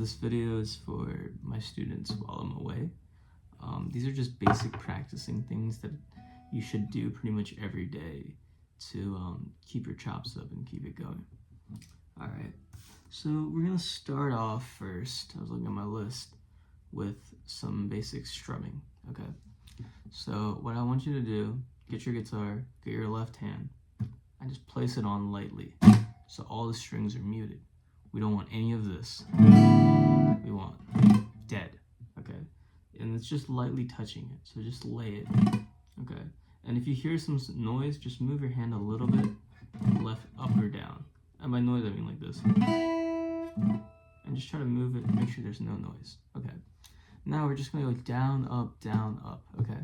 this video is for my students while I'm away. These are just basic practicing things that you should do pretty much every day to keep your chops up and keep it going. All right, so we're gonna start off first. I was looking at my list with some basic strumming. Okay, so what I want you to do, get your guitar, get your left hand, and just place it on lightly, so all the strings are muted. We don't want any of this. We want dead, okay? And it's just lightly touching it, so just lay it, okay? And if you hear some noise, just move your hand a little bit, left, up or down. And by noise, I mean like this. And just try to move it, make sure there's no noise, okay? Now we're just gonna go down, up, okay?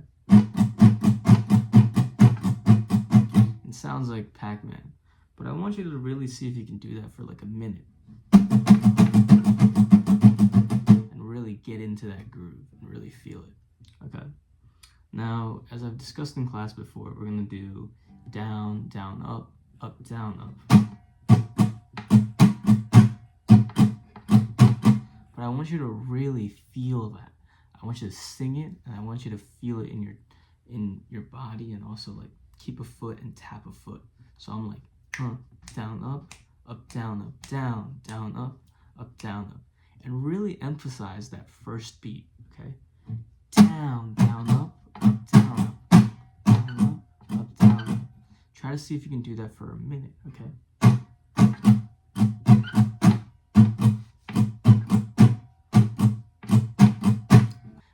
It sounds like Pac-Man, but I want you to really see if you can do that for like a minute. And really get into that groove and really feel it, okay? Now, as I've discussed in class before, we're gonna do down, down, up, down, up. But I want you to really feel that. I want you to sing it, and I want you to feel it in your body, and also like keep a foot and tap a foot. So I'm like, down, up, down, up, down, down, up, down, up. And really emphasize that first beat, okay? Down, down, up, down, up, down, up, down, up. Try to see if you can do that for a minute, okay?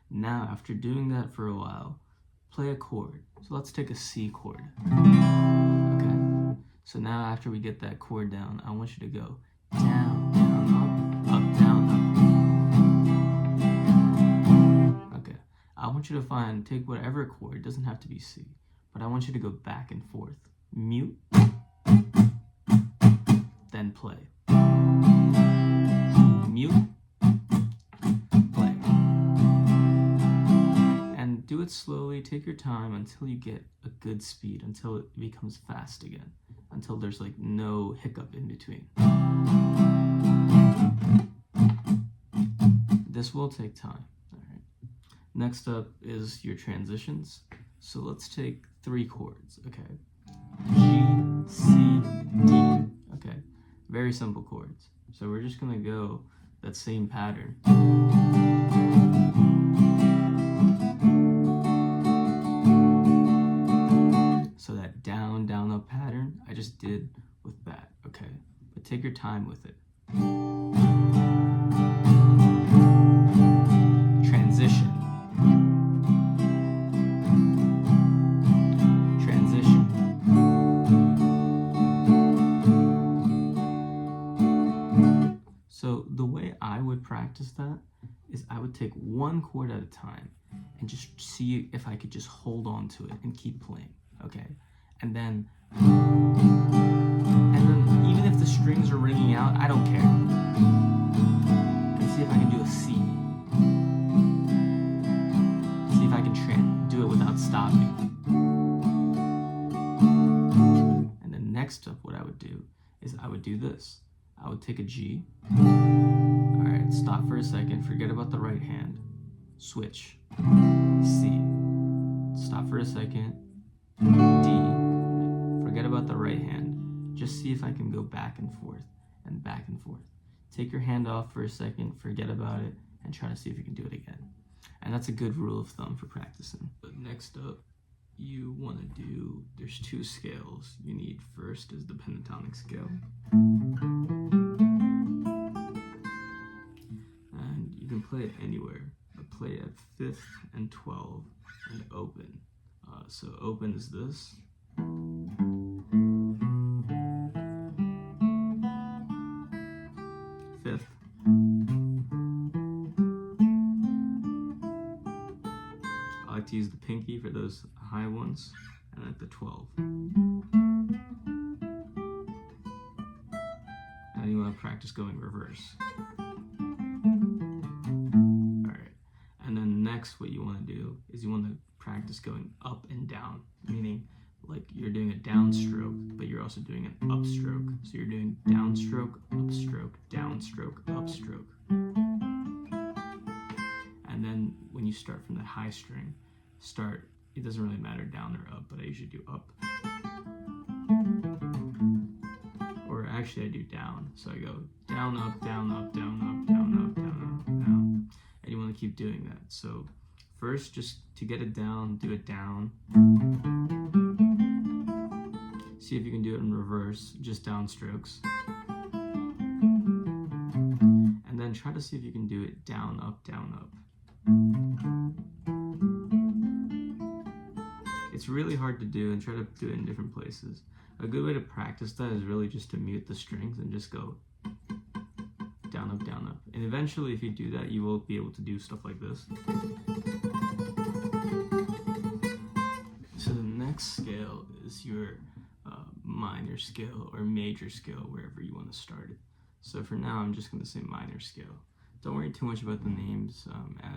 Now, after doing that for a while, play a chord. So let's take a C chord, okay? So now after we get that chord down, I want you to go down, down, up, down, up. Okay, I want you to take whatever chord, it doesn't have to be C, but I want you to go back and forth. Mute, then play. Mute, play. And do it slowly, take your time until you get a good speed, until it becomes fast again, until there's like no hiccup in between. This will take time. All right. Next up is your transitions. So let's take 3 chords, okay? G, C, D, okay? Very simple chords. So we're just gonna go that same pattern. So that down, down, up pattern, I just did with that, okay? But take your time with it. Transition. Transition. So the way I would practice that is I would take 1 chord at a time and just see if I could just hold on to it and keep playing. Okay, and then even if the strings are ringing out, I don't care. And see if I can do a C. See if I can do it without stopping. And then next up, what I would do is I would do this. I would take a G. All right, stop for a second. Forget about the right hand. Switch. C. Stop for a second. D, forget about the right hand. Just see if I can go back and forth and back and forth. Take your hand off for a second, forget about it, and try to see if you can do it again. And that's a good rule of thumb for practicing. But next up, you want to do, there's 2 scales you need. First is the pentatonic scale. And you can play it anywhere, but play it at 5th and 12 and open. So open is this. 5th. I like to use the pinky for those high ones, and at the 12. And you want to practice going reverse. Alright, and then next what you want to do is you want to practice going up and down, meaning like you're doing a downstroke, but you're also doing an upstroke. So you're doing downstroke, upstroke, downstroke, upstroke. you start from the high string. It doesn't really matter down or up, but I usually do up. Or actually I do down. So I go down, up, down, up, down, up, down, up, down, up, down. And you want to keep doing that. So first, just to get it down, do it down. See if you can do it in reverse, just downstrokes. And then try to see if you can do it down, up, down, up. It's really hard to do, and try to do it in different places. A good way to practice that is really just to mute the strings and just go down, up, down, up. And eventually, if you do that, you will be able to do stuff like this. So the next scale is your minor scale or major scale, wherever you want to start it. So for now, I'm just going to say minor scale. Don't worry too much about the names.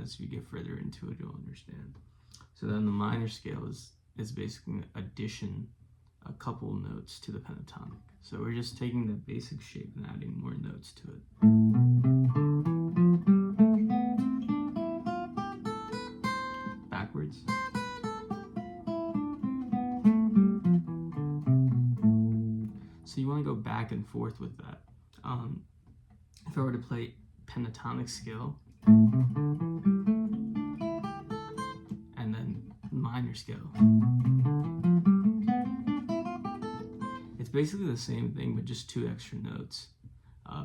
As you get further into it, you'll understand. So then the minor scale is basically an addition, a couple notes to the pentatonic. So we're just taking the basic shape and adding more notes to it. Backwards. So you want to go back and forth with that. If I were to play pentatonic scale and then minor scale, it's basically the same thing, but just 2 extra notes.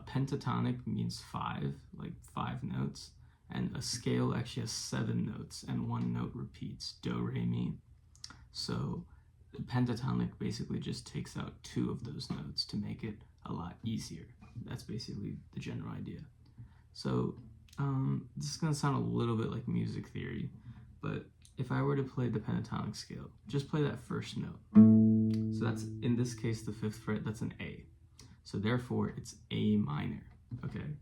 Pentatonic means 5, like 5 notes, and a scale actually has 7 notes, and 1 note repeats, do, re, mi. So the pentatonic basically just takes out 2 of those notes to make it a lot easier. That's basically the general idea. So this is going to sound a little bit like music theory, but if I were to play the pentatonic scale, just play that first note. So that's, in this case, the 5th fret, that's an A. So therefore, it's A minor, okay?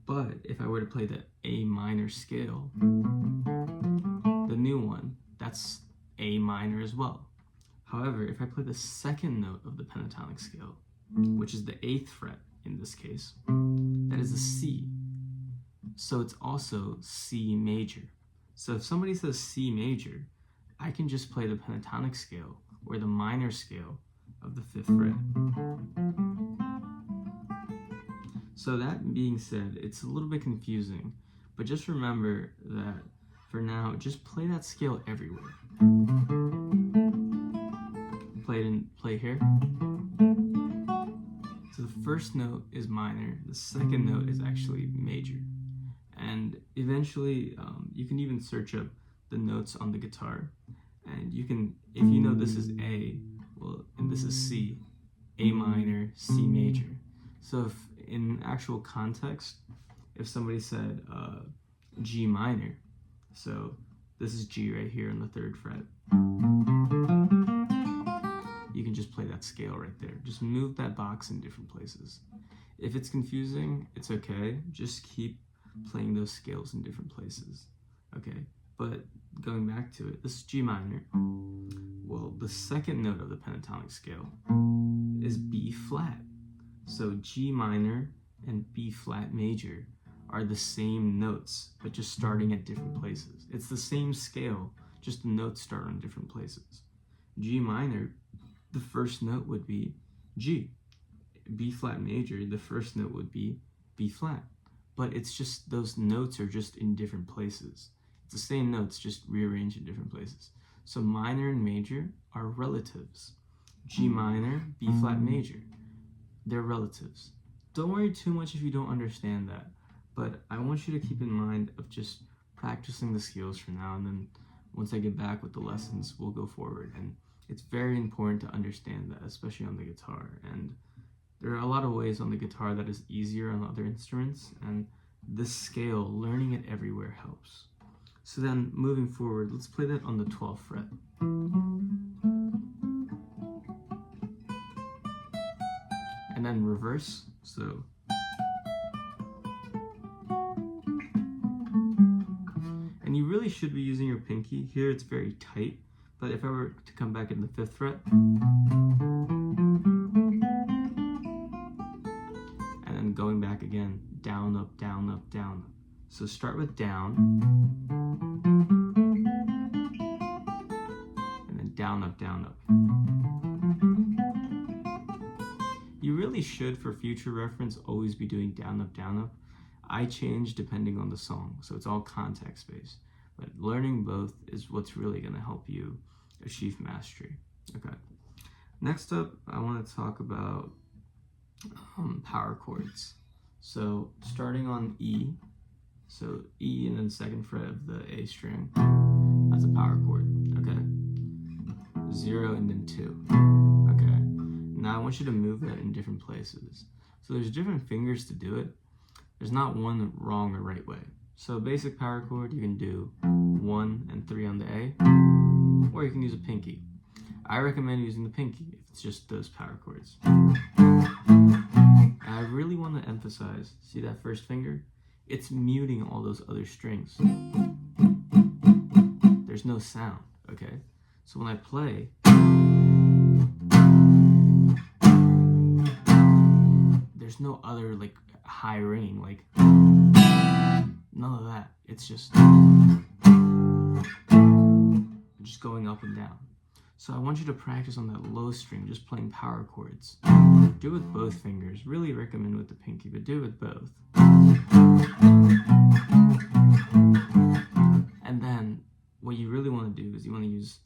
But if I were to play the A minor scale, the new one, that's A minor as well. However, if I play the 2nd note of the pentatonic scale, which is the 8th fret in this case, that is a C. So it's also C major. So if somebody says C major, I can just play the pentatonic scale or the minor scale of the 5th fret. So that being said, it's a little bit confusing, but just remember that for now, just play that scale everywhere. Play here. So the first note is minor, the 2nd note is actually major. And eventually, you can even search up the notes on the guitar, and you can, if you know this is A, well, and this is C, A minor, C major. So if in actual context, if somebody said G minor, so this is G right here on the 3rd fret, you can just play that scale right there. Just move that box in different places. If it's confusing, it's okay. Just keep playing those scales in different places, okay? But going back to it, this is G minor. Well, the 2nd note of the pentatonic scale is B flat. So G minor and B flat major are the same notes, but just starting at different places. It's the same scale, just the notes start on different places. G minor, the first note would be G. B flat major, the first note would be B flat. But it's just, those notes are just in different places. It's the same notes, just rearranged in different places. So minor and major are relatives. G minor, B flat major, they're relatives. Don't worry too much if you don't understand that, but I want you to keep in mind of just practicing the scales for now, and then once I get back with the lessons, we'll go forward. And it's very important to understand that, especially on the guitar. And there are a lot of ways on the guitar that is easier on other instruments, and this scale, learning it everywhere helps. So then, moving forward, let's play that on the 12th fret. And then reverse, so. And you really should be using your pinky. Here it's very tight, but if I were to come back in the 5th fret, and then going back again, down, up, down, up, down. So start with down, and then down, up, down, up. You really should, for future reference, always be doing down, up, down, up. I change depending on the song, so it's all context-based. But learning both is what's really going to help you achieve mastery. Okay. Next up, I want to talk about power chords. So starting on E, so E and then second fret of the A string, that's a power chord, okay? 0 and then 2, okay? Now I want you to move that in different places. So there's different fingers to do it. There's not one wrong or right way. So basic power chord, you can do 1 and 3 on the A, or you can use a pinky. I recommend using the pinky if it's just those power chords. And I really want to emphasize, see that first finger? It's muting all those other strings. There's no sound, okay? So when I play, there's no other like high ringing, like none of that. It's just going up and down. So I want you to practice on that low string, just playing power chords. Do it with both fingers. Really recommend with the pinky, but do it with both. And then what you really want to do is you want to use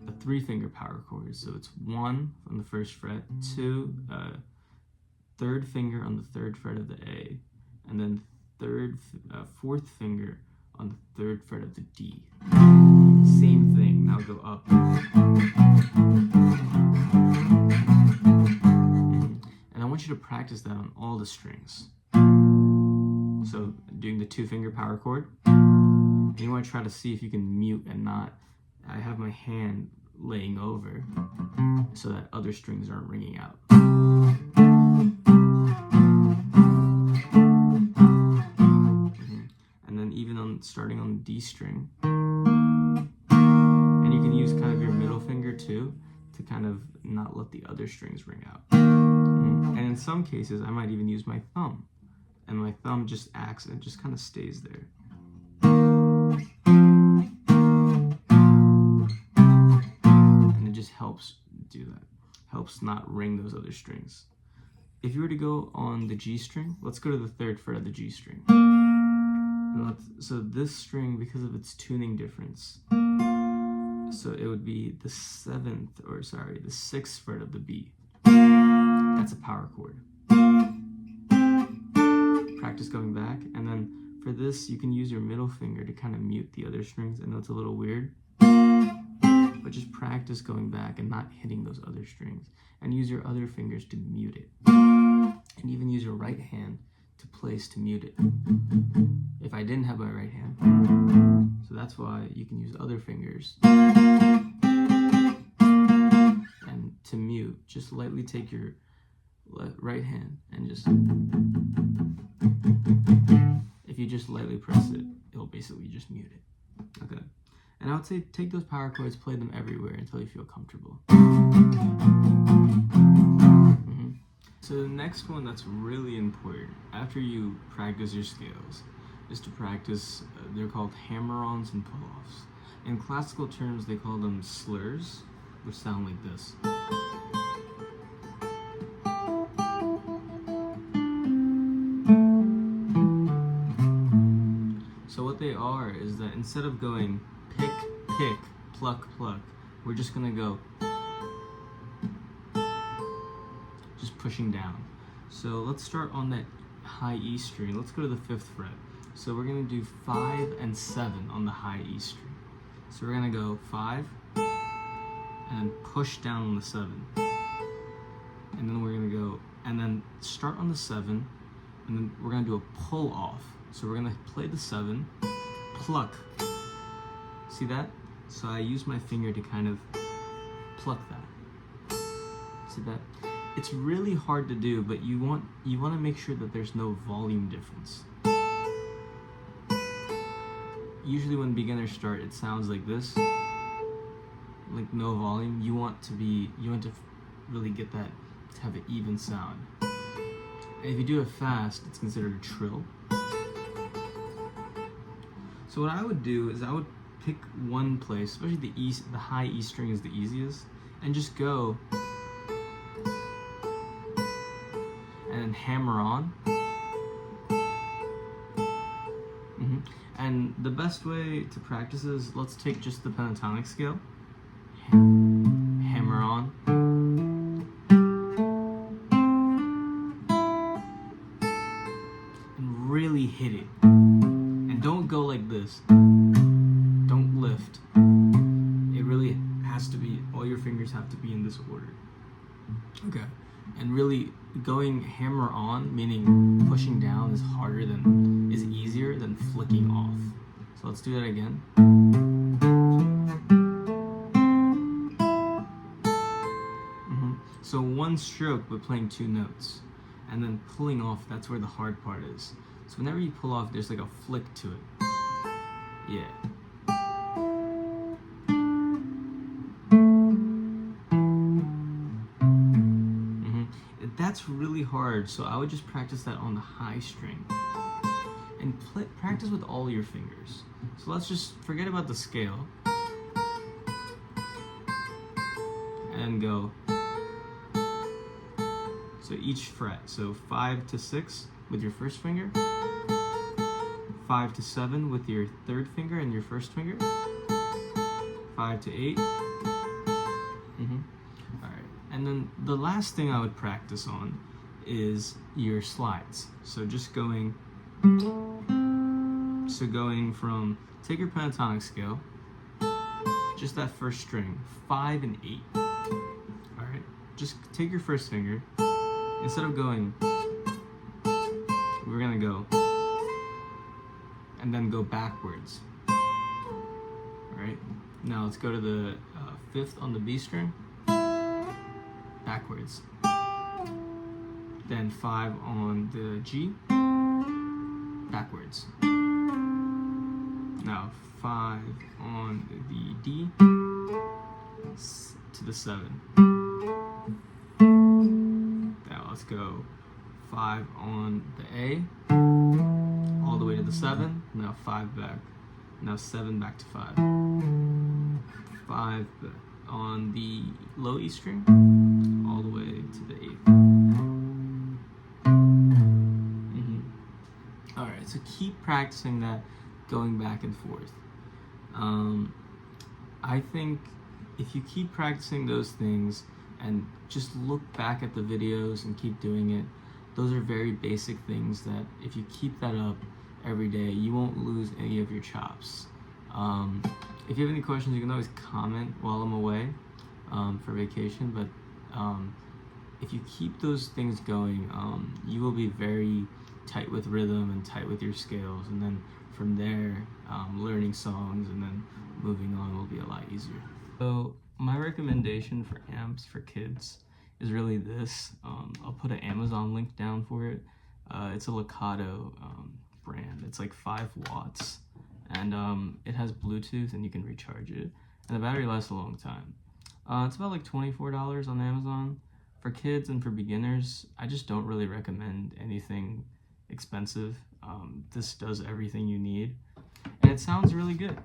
a 3-finger power chord. So it's 1 on the first fret, 2, third finger on the 3rd fret of the A, and then 4th finger on the 3rd fret of the D. Same thing, now go up. And I want you to practice that on all the strings. So doing the 2-finger power chord, and you want to try to see if you can mute and not, I have my hand laying over so that other strings aren't ringing out. And then even on starting on the D string, and you can use kind of your middle finger too to kind of not let the other strings ring out. And in some cases, I might even use my thumb, and my thumb just acts and just kind of stays there. And it just helps do that. Helps not ring those other strings. If you were to go on the G string, let's go to the 3rd fret of the G string. So this string, because of its tuning difference, so it would be the 6th fret of the B. That's a power chord. Practice going back, and then for this, you can use your middle finger to kind of mute the other strings. I know it's a little weird, but just practice going back and not hitting those other strings, and use your other fingers to mute it, and even use your right hand to place to mute it. If I didn't have my right hand, so that's why you can use other fingers. And to mute, just lightly take your right hand and just, if you just lightly press it, it'll basically just mute it. Okay. And I would say take those power chords, play them everywhere until you feel comfortable. So the next one that's really important after you practice your scales is to practice, they're called hammer-ons and pull-offs. In classical terms, they call them slurs, which sound like this. So what they are is that instead of going pick, pick, pluck, pluck, we're just gonna go just pushing down. So let's start on that high E string. Let's go to the 5th fret. So we're gonna do 5 and 7 on the high E string. So we're gonna go 5 and then push down on the 7. And then we're gonna go and then start on the 7, and then we're gonna do a pull off. So we're gonna play the 7, pluck. See that? So I use my finger to kind of pluck that. See that? It's really hard to do, but you want to make sure that there's no volume difference. Usually when beginners start, it sounds like this, like no volume. You want to really get that to have an even sound. And if you do it fast, it's considered a trill. So what I would do is I would pick one place, especially the high E string is the easiest, and just go and hammer on. And the best way to practice is, let's take just the pentatonic scale, hammer on, and really hit it. And don't go like this. Don't lift. It really has to be, all your fingers have to be in this order. Okay. And really going hammer on, meaning pushing down, is easier than flicking off. So let's do that again. So one stroke but playing two notes. And then pulling off, that's where the hard part is. So whenever you pull off, there's like a flick to it. Yeah. That's really hard, so I would just practice that on the high string. And practice with all your fingers. So let's just forget about the scale. And go. So each fret. So 5 to 6 with your first finger. 5 to 7 with your third finger and your first finger. 5 to 8. Alright. And then the last thing I would practice on is your slides. So just going from, take your pentatonic scale, just that first string, 5 and 8. Alright? Just take your first finger. Instead of going, we're gonna go and then go backwards. Alright? Now let's go to the 5th on the B string, backwards. Then 5 on the G, backwards. Now 5 on the D to the 7. Now let's go 5 on the A, all the way to the 7. Now 5 back. Now 7 back to 5. 5 on the low E string, all the way to the 8th. Alright, so keep practicing that, going back and forth. I think if you keep practicing those things and just look back at the videos and keep doing it, those are very basic things that if you keep that up every day, you won't lose any of your chops. If you have any questions, you can always comment while I'm away for vacation, but if you keep those things going, you will be very tight with rhythm and tight with your scales, and then from there, learning songs and then moving on will be a lot easier. So my recommendation for amps for kids is really this. I'll put an Amazon link down for it. It's a Lakato brand. It's like 5 watts, and it has Bluetooth and you can recharge it, and the battery lasts a long time. It's about like $24 on Amazon. For kids and for beginners, I just don't really recommend anything expensive. This does everything you need, and it sounds really good.